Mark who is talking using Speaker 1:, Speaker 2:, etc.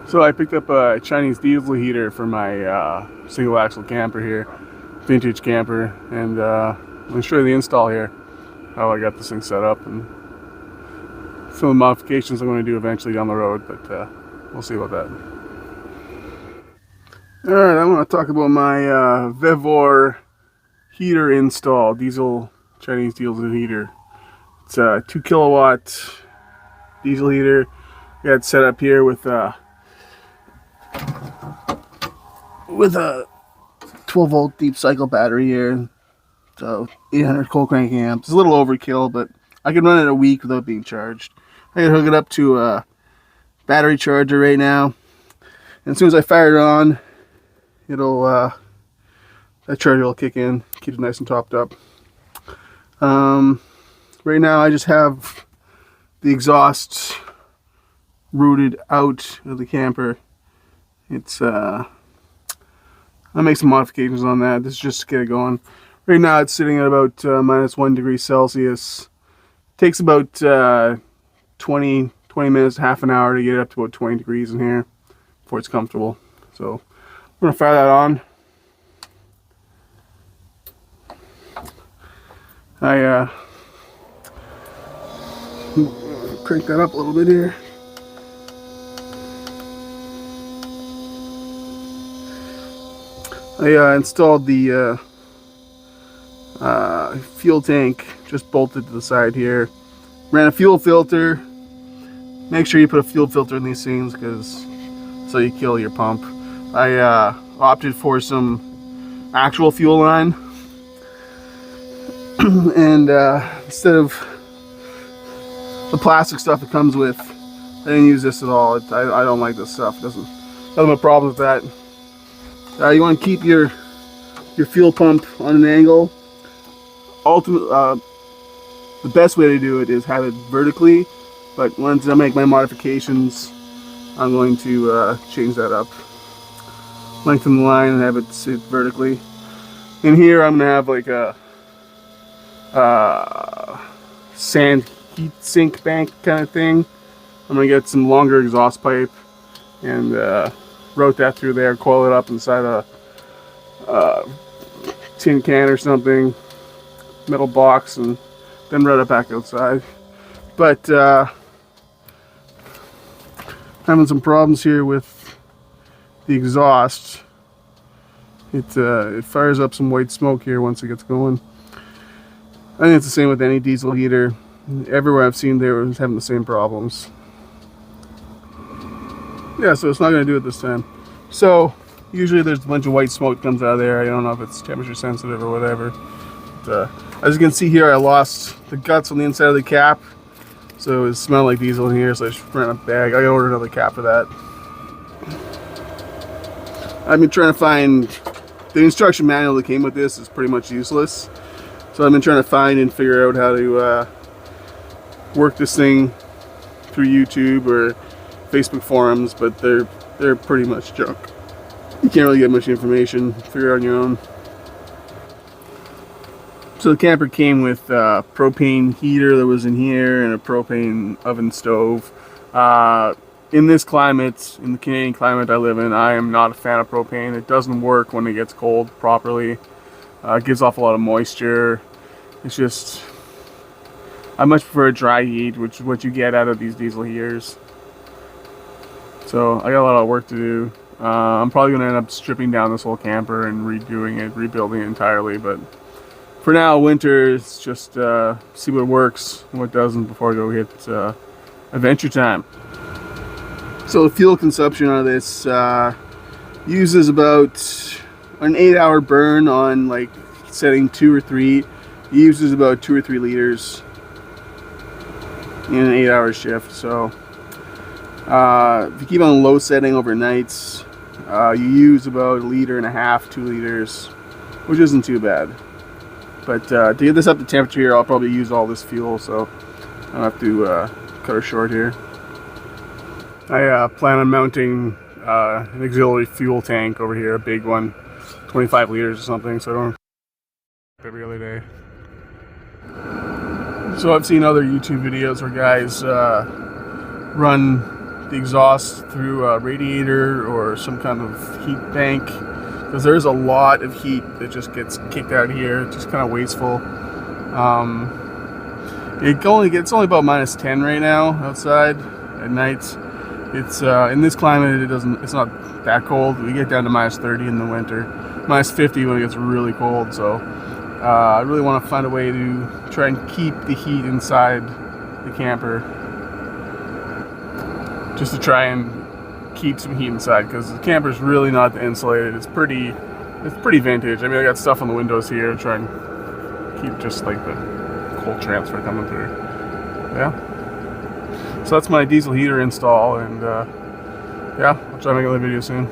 Speaker 1: So I picked up a Chinese diesel heater for my single axle camper here, vintage camper, and I'm going to show you the install here, how I got this thing set up, and some of the modifications I'm going to do eventually down the road, but we'll see about that. Alright, I want to talk about my Vevor heater install, Chinese diesel heater. It's a 2 kilowatt diesel heater. Got it set up here with a 12 volt deep cycle battery here, so 800 cold cranking amps. It's a little overkill, but I can run it a week without being charged. I can hook it up to a battery charger right now, and as soon as I fire it on, it'll that charger will kick in, keep it nice and topped up. Right now I just have the exhaust routed out of the camper. It's I'll make some modifications on that. This is just to get it going. Right now it's sitting at about minus 1 degree Celsius. Takes about 20 minutes, half an hour to get it up to about 20 degrees in here before it's comfortable. So I'm gonna fire that on. I crank that up a little bit here. I installed the fuel tank, just bolted to the side here. Ran a fuel filter. Make sure you put a fuel filter in these things, because so you kill your pump. I opted for some actual fuel line, and instead of the plastic stuff it comes with, I didn't use this at all. I don't like this stuff. It doesn't have a problem with that. You want to keep your fuel pump on an angle. The best way to do it is have it vertically, but once I make my modifications, I'm going to change that up. Lengthen the line and have it sit vertically. In here I'm going to have like a sand heat sink bank kind of thing. I'm going to get some longer exhaust pipe and route that through there, coil it up inside a tin can or something, metal box, and then route it back outside. But having some problems here with the exhaust. It fires up some white smoke here once it gets going. I think it's the same with any diesel heater. Everywhere I've seen there was having the same problems. Yeah, so it's not going to do it this time. So usually there's a bunch of white smoke that comes out of there. I don't know if it's temperature sensitive or whatever. But, as you can see here, I lost the guts on the inside of the cap, so it smelled like diesel in here. So I just ran a bag. I ordered another cap for that. I've been trying to find the instruction manual that came with this is pretty much useless. So I've been trying to find and figure out how to work this thing through YouTube or Facebook forums, but they're pretty much junk. You can't really get much information. Figure it out on your own. So the camper came with a propane heater that was in here and a propane oven stove. In this climate, in the Canadian climate I live in, I am not a fan of propane. It doesn't work when it gets cold properly. It gives off a lot of moisture. It's just, I much prefer a dry heat, which is what you get out of these diesel heaters. So I got a lot of work to do. I'm probably going to end up stripping down this whole camper and redoing it, rebuilding it entirely. But for now, winter, it's just see what works and what doesn't before I go hit adventure time. So the fuel consumption on this uses about an 8-hour burn on like setting 2 or 3. It uses about 2 or 3 liters in an 8-hour shift. So if you keep on low setting overnights, you use about 1.5 liters, 2 liters, which isn't too bad. But to get this up to temperature here, I'll probably use all this fuel, so I'll have to cut her short here. I plan on mounting an auxiliary fuel tank over here, a big one, 25 liters or something, so I don't every other day. So I've seen other YouTube videos where guys run the exhaust through a radiator or some kind of heat bank, because there's a lot of heat that just gets kicked out of here. It's just kind of wasteful. It's only about -10 right now outside at night. It's in this climate, it's not that cold. We get down to -30 in the winter, -50 when it gets really cold. So I really want to find a way to try and keep the heat inside the camper, just to try and keep some heat inside, because the camper's really not insulated. It's pretty vintage. I mean, I got stuff on the windows here to try and keep just like the cold transfer coming through. Yeah. So that's my diesel heater install, and yeah, I'll try to make another video soon.